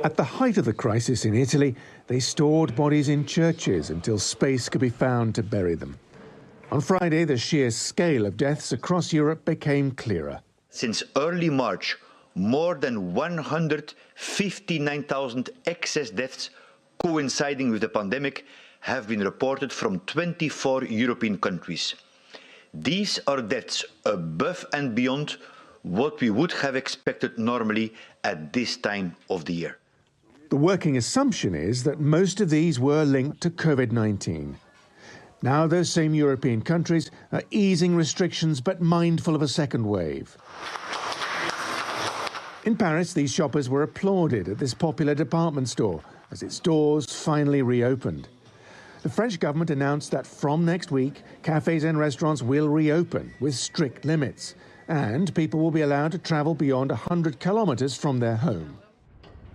At the height of the crisis in Italy, they stored bodies in churches until space could be found to bury them. On Friday, the sheer scale of deaths across Europe became clearer. Since early March, more than 159,000 excess deaths coinciding with the pandemic have been reported from 24 European countries. These are deaths above and beyond what we would have expected normally at this time of the year. The working assumption is that most of these were linked to COVID-19. Now those same European countries are easing restrictions but mindful of a second wave. In Paris, these shoppers were applauded at this popular department store as its doors finally reopened. The French government announced that from next week, cafes and restaurants will reopen with strict limits, and people will be allowed to travel beyond 100 kilometres from their home.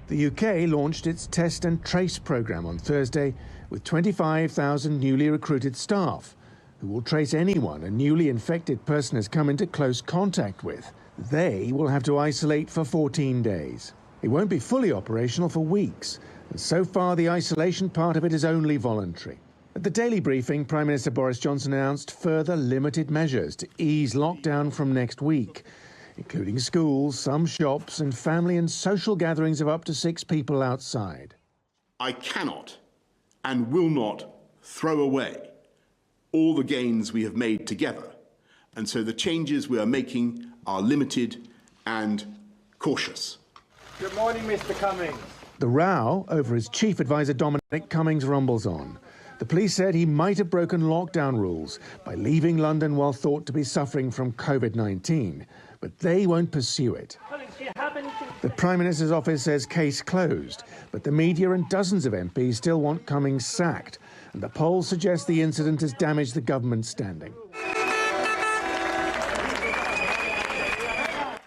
The UK launched its test and trace programme on Thursday with 25,000 newly recruited staff who will trace anyone a newly infected person has come into close contact with. They will have to isolate for 14 days. It won't be fully operational for weeks, and so far the isolation part of it is only voluntary. At the daily briefing, Prime Minister Boris Johnson announced further limited measures to ease lockdown from next week, including schools, some shops and family and social gatherings of up to 6 people outside. I cannot and will not throw away all the gains we have made together, and so the changes we are making are limited and cautious. Good morning, Mr. Cummings. The row over his chief advisor Dominic Cummings rumbles on. The police said he might have broken lockdown rules by leaving London while thought to be suffering from COVID-19, but they won't pursue it. The Prime Minister's office says case closed, but the media and dozens of MPs still want Cummings sacked, and the polls suggest the incident has damaged the government's standing.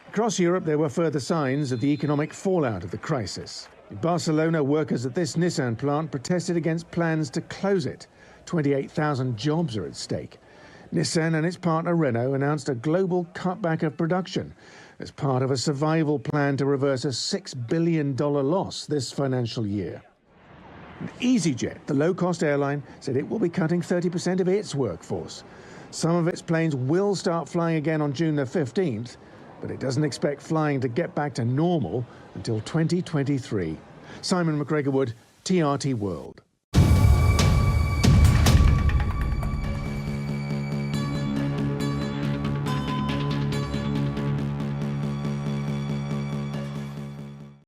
Across Europe, there were further signs of the economic fallout of the crisis. In Barcelona, workers at this Nissan plant protested against plans to close it. 28,000 jobs are at stake. Nissan and its partner Renault announced a global cutback of production as part of a survival plan to reverse a $6 billion loss this financial year. And EasyJet, the low-cost airline, said it will be cutting 30% of its workforce. Some of its planes will start flying again on June the 15th, but it doesn't expect flying to get back to normal until 2023. Simon McGregor-Wood, TRT World.